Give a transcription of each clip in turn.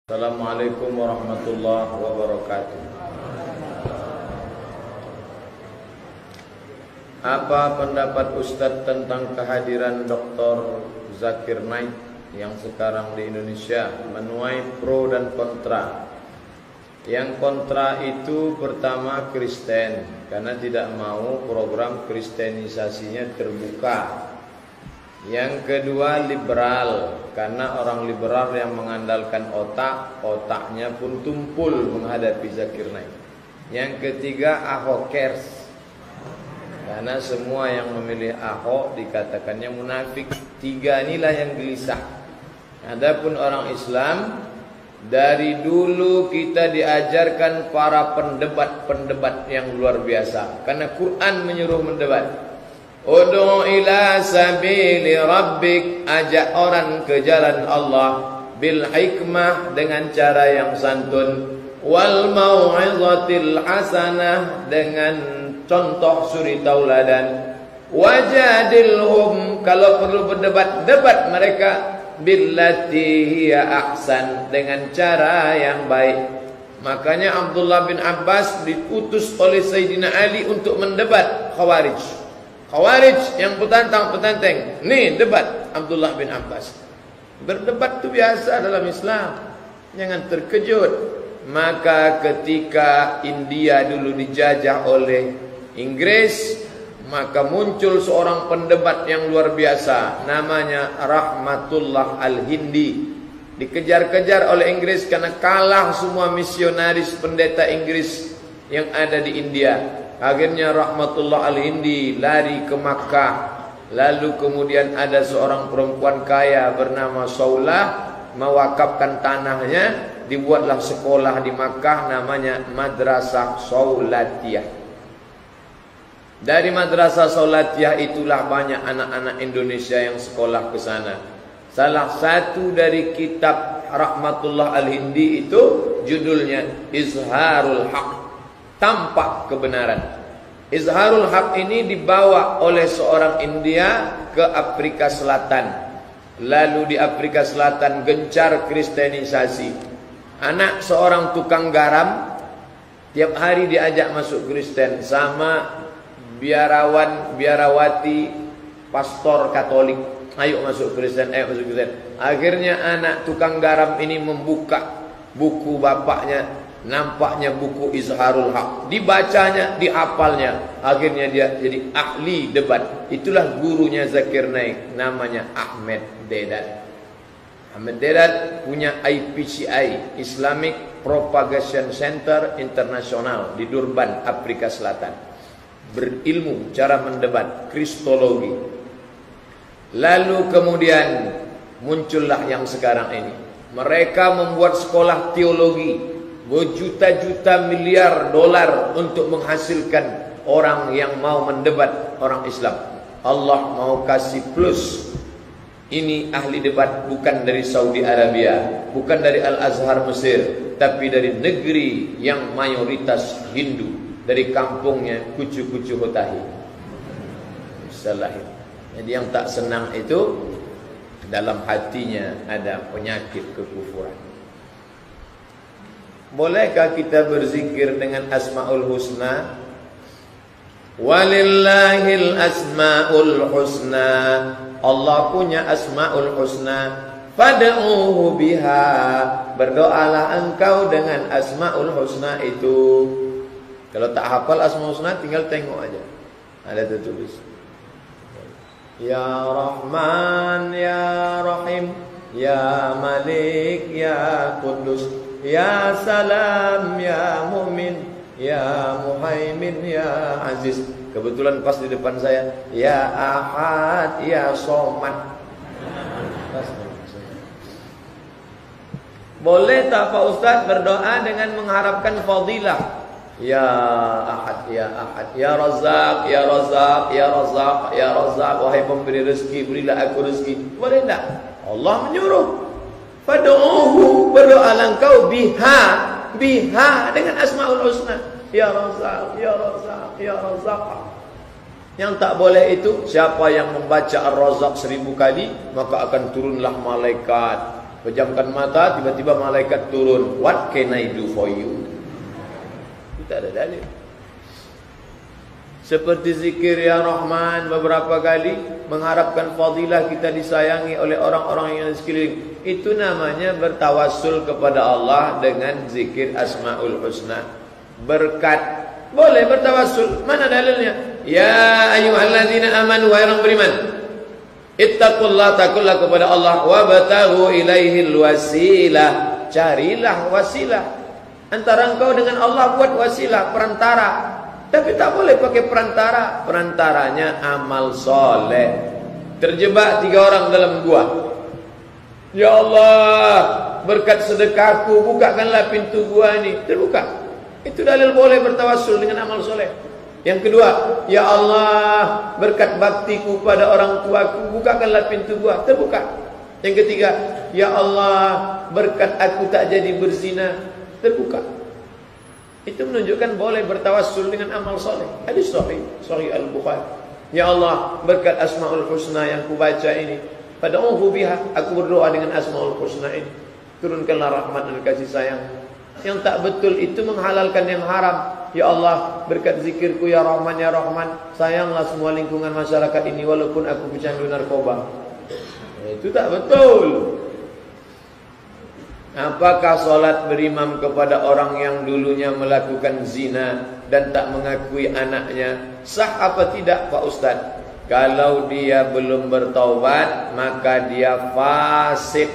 Assalamualaikum warahmatullahi wabarakatuh. Apa pendapat Ustadz tentang kehadiran Dr. Zakir Naik yang sekarang di Indonesia, menuai pro dan kontra? Yang kontra itu pertama Kristen, karena tidak mau program kristenisasinya terbuka. Yang kedua liberal, karena orang liberal yang mengandalkan otaknya pun tumpul menghadapi Zakir Naik. Yang ketiga Ahokers, karena semua yang memilih Ahok dikatakannya munafik. Tiga inilah yang gelisah. Adapun orang Islam, dari dulu kita diajarkan para pendebat yang luar biasa, karena Quran menyuruh mendebat. Ud'u ila sabili rabbik, ajak orang ke jalan Allah, bil hikmah, dengan cara yang santun, wal mau'izatil hasanah, dengan contoh suri tauladan, wajadilhum, kalau perlu berdebat, debat mereka, billati hiya ahsan, dengan cara yang baik. Makanya Abdullah bin Abbas diutus oleh Sayyidina Ali untuk mendebat Khawarij yang petantang-petanteng. Nih debat Abdullah bin Abbas. Berdebat itu biasa dalam Islam, jangan terkejut. Maka ketika India dulu dijajah oleh Inggris, maka muncul seorang pendebat yang luar biasa, namanya Rahmatullah Al-Hindi. Dikejar-kejar oleh Inggris karena kalah semua misionaris pendeta Inggris yang ada di India. Akhirnya Rahmatullah Al-Hindi lari ke Makkah. Lalu kemudian ada seorang perempuan kaya bernama Saulah mewakafkan tanahnya, dibuatlah sekolah di Makkah namanya Madrasah Saulatiyah. Dari Madrasah Saulatiyah itulah banyak anak-anak Indonesia yang sekolah ke sana. Salah satu dari kitab Rahmatullah Al-Hindi itu judulnya Izharul Haq, tampak kebenaran. Izharul Haq ini dibawa oleh seorang India ke Afrika Selatan. Lalu di Afrika Selatan gencar kristenisasi. Anak seorang tukang garam tiap hari diajak masuk Kristen sama biarawati pastor Katolik. Ayo masuk Kristen, ayo masuk Kristen. Akhirnya anak tukang garam ini membuka buku bapaknya, nampaknya buku Izharul Haq, dibacanya, dihafalnya. Akhirnya dia jadi ahli debat. Itulah gurunya Zakir Naik, namanya Ahmed Deedat. Ahmed Deedat punya IPCI, Islamic Propagation Center Internasional di Durban, Afrika Selatan. Berilmu cara mendebat, kristologi. Lalu kemudian muncullah yang sekarang ini. Mereka membuat sekolah teologi, berjuta-juta miliar dolar untuk menghasilkan orang yang mau mendebat orang Islam. Allah mau kasih plus. Ini ahli debat bukan dari Saudi Arabia, bukan dari Al-Azhar Mesir, tapi dari negeri yang mayoritas Hindu, dari kampungnya Kucu-Kucu Hotahi. Salah. Jadi yang tak senang itu dalam hatinya ada penyakit kekufuran. Bolehkah kita berzikir dengan Asmaul Husna? Walillahil asmaul husna. Allah punya Asmaul Husna. Fad'uhu biha. Berdoalah engkau dengan Asmaul Husna itu. Kalau tak hafal Asmaul Husna tinggal tengok aja. Ada tertulis. Ya Rahman, Ya Rahim, Ya Malik, Ya Qudus, Ya Salam, Ya Mu'min, Ya Muhaimin, Ya Aziz. Kebetulan pas di depan saya, Ya Ahad, Ya Somad. Boleh tak Pak Ustaz berdoa dengan mengharapkan fadilah? Ya Ahad, Ya Ahad, Ya Razzaq, Ya Razzaq, Ya Razzaq, Ya Razzaq, wahai pemberi rezeki, berilah aku rezeki. Boleh tak? Allah menyuruh. Fad'uhu, berdoalah engkau biha dengan Asmaul Husna. Ya Razzaq, Ya Razzaq, Ya Razzaq. Yang tak boleh itu, siapa yang membaca Ar-Razzaq 1000 kali, maka akan turunlah malaikat Pejamkan mata, tiba-tiba malaikat turun. What can I do for you? Tidak ada dalil. Seperti zikir ya Rahman beberapa kali, mengharapkan fadilah kita disayangi oleh orang-orang yang di sekeliling. Itu namanya bertawassul kepada Allah dengan zikir Asmaul Husna. Berkat, boleh bertawassul. Mana dalilnya? Ya ayyuhalladzina amanu, wahai orang beriman, ittaqullah, takutlah kepada Allah, wabtaghu ilaihil wasilah, carilah wasilah. Antara engkau dengan Allah buat wasilah, perantara. Tapi tak boleh pakai perantara. Perantaranya amal soleh. Terjebak 3 orang dalam gua. Ya Allah, berkat sedekahku, bukakanlah pintu gua ini. Terbuka. Itu dalil boleh bertawassul dengan amal soleh. Yang kedua, ya Allah, berkat baktiku pada orang tuaku, bukakanlah pintu gua. Terbuka. Yang ketiga, ya Allah, berkat aku tak jadi berzina. Terbuka. Itu menunjukkan boleh bertawassul dengan amal soleh. Hadis sahih Al-Bukhari. Ya Allah, berkat Asmaul Husna yang kubaca ini, fad'uhu biha, aku berdoa dengan Asmaul Husna ini, turunkanlah rahmat dan kasih sayang. Yang tak betul itu menghalalkan yang haram. Ya Allah, berkat zikirku ya Rahman ya Rahman, sayanglah semua lingkungan masyarakat ini walaupun aku pecandu narkoba. Itu tak betul. Apakah solat berimam kepada orang yang dulunya melakukan zina dan tak mengakui anaknya sah apa tidak Pak Ustaz? Kalau dia belum bertaubat maka dia fasik.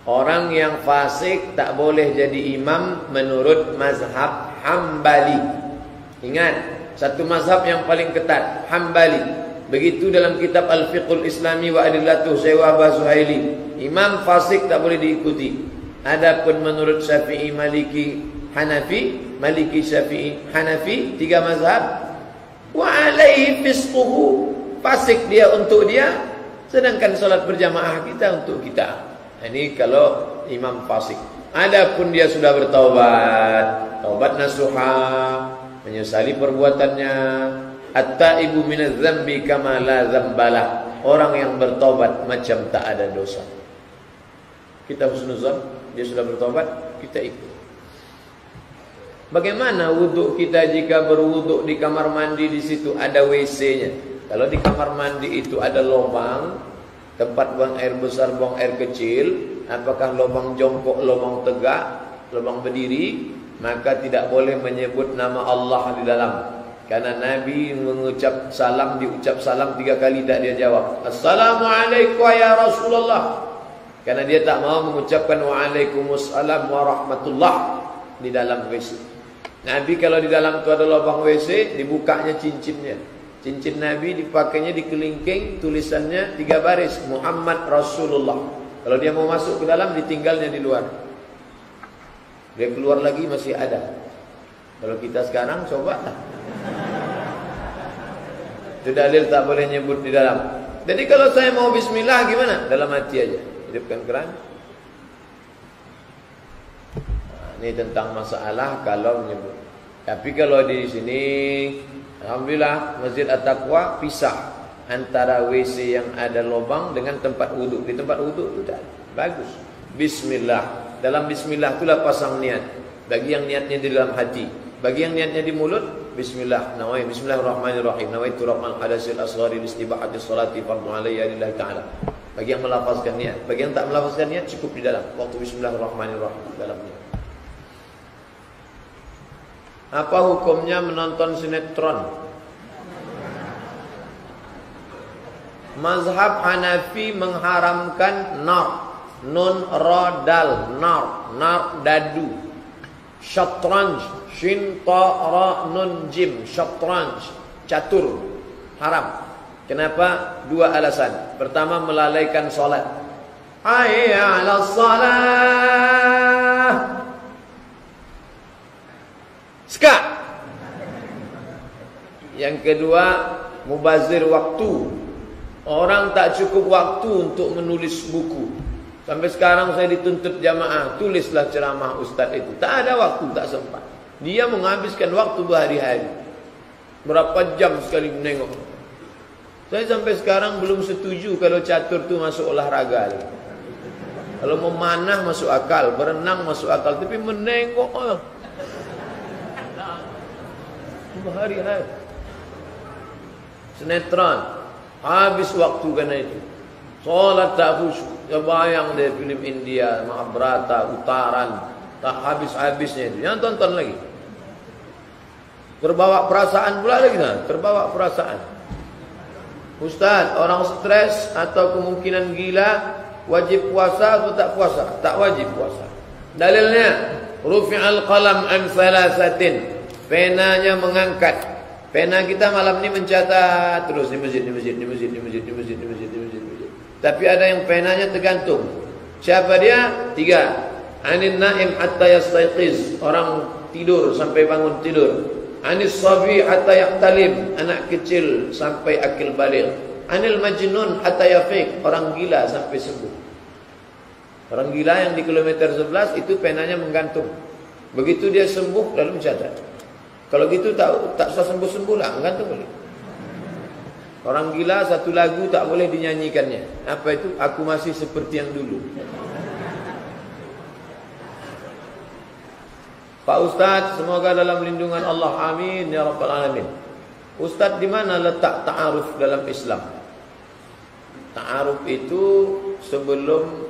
Orang yang fasik tak boleh jadi imam menurut mazhab Hambali. Ingat, satu mazhab yang paling ketat, Hambali. Begitu dalam kitab Al-Fiqhul Islami wa Adillatuh Syekh Wahbah Suhaili. Imam fasik tak boleh diikuti. Adapun menurut Syafi'i, Maliki, Hanafi, Maliki, Syafi'i, Hanafi, 3 mazhab, wa alaihi fisquhu, fasik dia untuk dia, sedangkan solat berjamaah kita untuk kita. Ini kalau imam fasik. Adapun dia sudah bertaubat, taubat nasuha, menyesali perbuatannya, at-taibu minadz dzambi kama la dzambalah. Orang yang bertaubat macam tak ada dosa. Kita husnuzan, dia sudah bertaubat, kita ikut. Bagaimana wuduk kita jika berwuduk di kamar mandi, di situ ada WC-nya? Kalau di kamar mandi itu ada lubang, tempat buang air besar, buang air kecil, apakah lubang jongkok, lubang tegak, lubang berdiri, maka tidak boleh menyebut nama Allah di dalam. Karena Nabi mengucap salam, diucap salam 3 kali tak dia jawab. Assalamualaikum ya Rasulullah. Karena dia tak mau mengucapkan waalaikumsalam warahmatullah di dalam WC. Nabi kalau di dalam tu ada lubang WC, dibukanya cincinnya. Cincin Nabi dipakainya di kelingking, tulisannya 3 baris, Muhammad Rasulullah. Kalau dia mau masuk ke dalam, ditinggalnya di luar. Dia keluar lagi masih ada. Kalau kita sekarang coba. Itu dalil tak boleh nyebut di dalam. Jadi kalau saya mau bismillah gimana? Dalam hati aja. Hidupkan keran. Ini tentang masalah kalau menyebut. Tapi kalau di sini, alhamdulillah Masjid At-Taqwa pisah antara WC yang ada lubang dengan tempat wuduk. Di tempat wuduk itu bagus. Bismillah. Dalam bismillah itulah pasang niat. Bagi yang niatnya di dalam hati. Bagi yang niatnya di mulut, bismillah. Nawai bismillahirrahmanirrahim. Nawaitu raf'al hadasil asghari istibahati sholati fardhu alayya lillahi ta'ala. Bagi yang melafazkan niat, bagi yang tak melafazkan niat cukup di dalam waktu bismillahirrahmanirrahim dalamnya. Apa hukumnya menonton sinetron? Mazhab Hanafi mengharamkan nar, nun rodal, nar dadu, syatranj, shin ta ra nun jim, syatranj, catur, haram. Kenapa? 2 alasan. Pertama, melalaikan solat. Hayya 'alas shalah. Ska. Yang kedua, mubazir waktu. Orang tak cukup waktu untuk menulis buku. Sampai sekarang saya dituntut jamaah, tulislah ceramah ustaz itu. Tak ada waktu, tak sempat. Dia menghabiskan waktu berhari-hari. Berapa jam sekali menengok. Saya sampai sekarang belum setuju kalau catur tu masuk olahraga. Kalau memanah masuk akal, berenang masuk akal, tapi menengok berhari-hari. Sinetron, habis waktu karena itu. Salat tak khusyuk. Bayang deh film India, Mahabharata, Utaran, tak habis-habisnya itu. Jangan tonton lagi. Terbawa perasaan pula lagi nah, terbawa perasaan. Ustaz, orang stres atau kemungkinan gila wajib puasa atau tak puasa? Tak wajib puasa. Dalilnya, rufi'al qalam an thalathatin. Penanya mengangkat. Pena kita malam ini mencatat terus di masjid. Tapi ada yang penanya tergantung. Siapa dia? 3. Anin naim hatta yastayqiz. Orang tidur sampai bangun tidur. Anis sabi hatta yaqtalim. Anak kecil sampai akil baligh. Anil majnun hatta yafiq. Orang gila sampai sembuh. Orang gila yang di kilometer 11 itu penanya menggantung. Begitu dia sembuh lalu mencatat. Kalau gitu tak usah sembuh-sembuh lah, menggantung boleh. Orang gila satu lagu tak boleh dinyanyikannya. Apa itu? Aku masih seperti yang dulu. Pak Ustaz, semoga dalam lindungan Allah. Amin ya rabbal alamin. Ustaz, di mana letak ta'aruf dalam Islam? Ta'aruf itu sebelum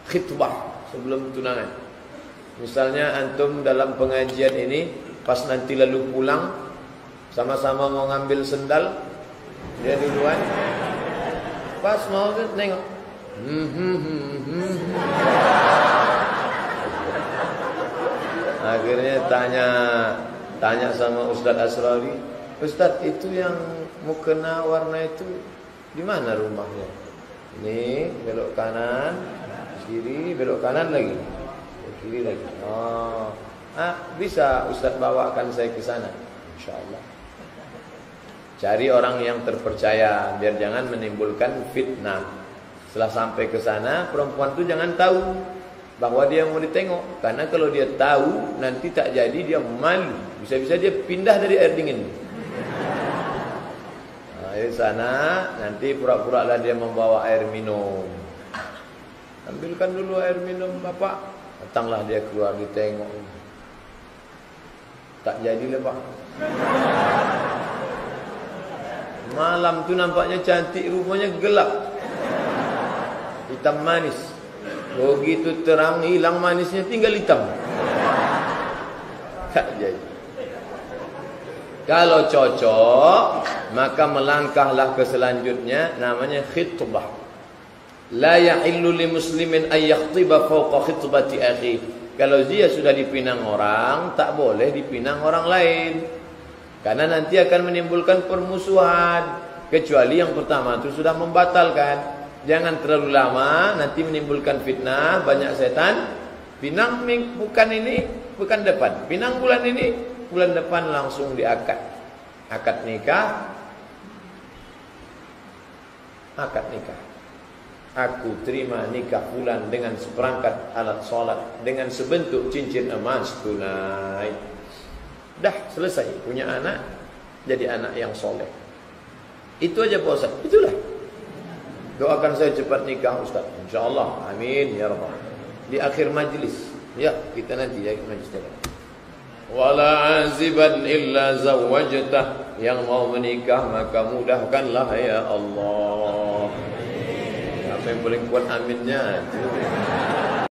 khitbah, sebelum tunangan. Misalnya antum dalam pengajian ini, pas nanti lalu pulang, sama-sama mau ngambil sendal, dia duluan. Pas mau nengok. Akhirnya tanya sama Ustaz Asrari, Ustaz, itu yang mukena warna itu di mana rumahnya? Ini belok kanan, kiri, belok kanan lagi, kiri lagi. Oh, bisa Ustaz bawakan saya ke sana, insyaallah. Cari orang yang terpercaya, biar jangan menimbulkan fitnah. Setelah sampai ke sana, perempuan itu jangan tahu bahwa dia mau ditengok. Karena kalau dia tahu, nanti tak jadi dia malu. Bisa-bisa dia pindah dari air dingin. Nah, di sana, nanti pura-pura lah dia membawa air minum. Ambilkan dulu air minum Bapak. Datanglah dia keluar ditengok. Tak jadilah Pak. Malam tu nampaknya cantik, rupanya gelap. Hitam manis. Begitu terang, hilang manisnya, tinggal hitam. Tak jadi. Kalau cocok, maka melangkahlah ke selanjutnya, namanya khitbah. La yahillu li muslimin ay yakhtiba fawqa khitbati akhi. Kalau dia sudah dipinang orang, tak boleh dipinang orang lain. Karena nanti akan menimbulkan permusuhan. Kecuali yang pertama itu sudah membatalkan. Jangan terlalu lama, nanti menimbulkan fitnah, banyak setan. Pinang bukan ini, bukan depan. Pinang bulan ini, bulan depan langsung diakad. Akad nikah. Akad nikah. Aku terima nikah bulan dengan seperangkat alat solat, dengan sebentuk cincin emas tunai. Dah selesai, punya anak, jadi anak yang soleh. Itu aja Pak Ustaz. Itulah. Doakan saya cepat nikah Ustaz, insyaallah. Amin ya rabbal. Di akhir majlis. Ya, kita nanti di akhir majlis. Wala aziban illa zawwajtah. Yang mau menikah maka mudahkanlah ya Allah. Apa yang paling kuat aminnya?